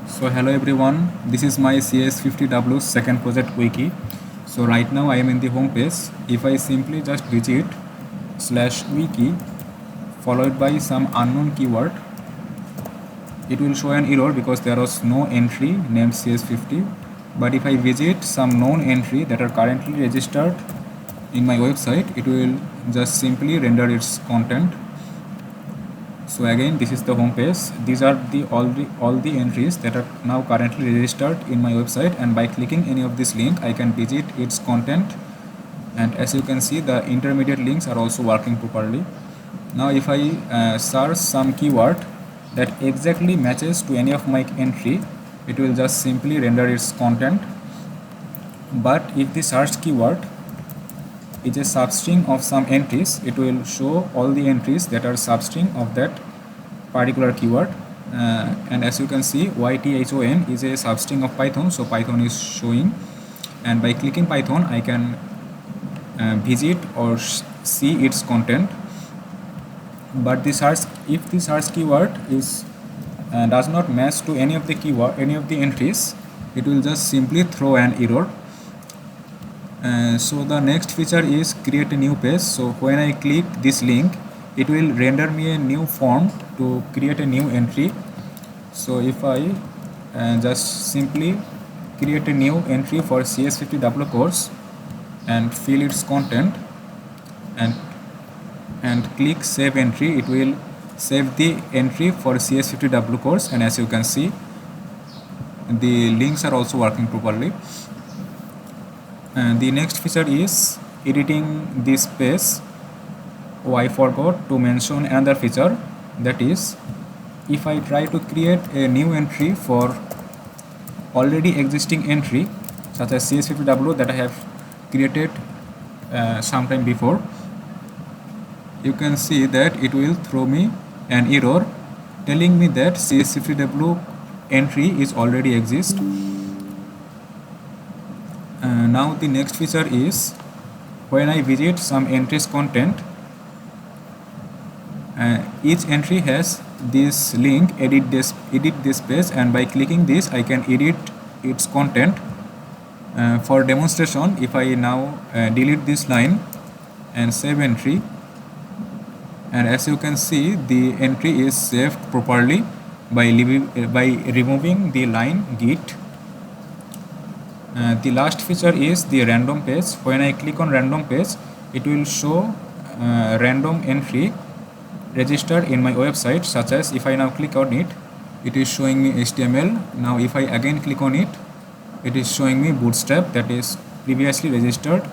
So hello everyone, this is my CS50W second project wiki. So right now I am in the home page. If I simply just visit /wiki followed by some unknown keyword, it will show an error because there was no entry named CS50. But if I visit some known entry that are currently registered in my website, it will just simply render its content. So again, this is the home page. These are all the entries that are now currently registered in my website, and by clicking any of this link I can visit its content. And as you can see, the intermediate links are also working properly. Now if I search some keyword that exactly matches to any of my entry, it will just simply render its content. But if the search keyword is a substring of some entries, it will show all the entries that are substring of that particular keyword. And as you can see, YTHON is a substring of Python, so Python is showing, and by clicking Python I can visit or see its content. But the search, if the search keyword is does not match to any of the entries, it will just simply throw an error. So the next feature is create a new page. So when I click this link, it will render me a new form to create a new entry. So if I just simply create a new entry for CS50W course and fill its content and click save entry, it will save the entry for CS50W course, and as you can see, the links are also working properly. And the next feature is editing this page. Oh, I forgot to mention another feature, that is, if I try to create a new entry for already existing entry such as CS50W that I have created sometime before, you can see that it will throw me an error telling me that CS50W entry is already exist. Now the next feature is when I visit some entries content, each entry has this link edit this page, and by clicking this I can edit its content. For demonstration, if I now delete this line and save entry, and as you can see, the entry is saved properly by removing the line git. The last feature is the random page. When I click on random page, it will show random entry registered in my website, such as if I now click on it, it is showing me HTML. Now if I again click on it, it is showing me Bootstrap that is previously registered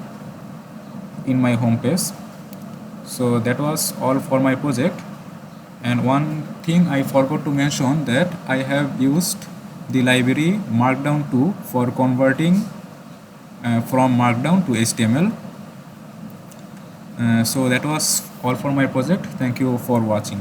in my home page. So that was all for my project. And one thing I forgot to mention, that I have used the library Markdown 2 for converting from Markdown to HTML. So that was all for my project. Thank you for watching.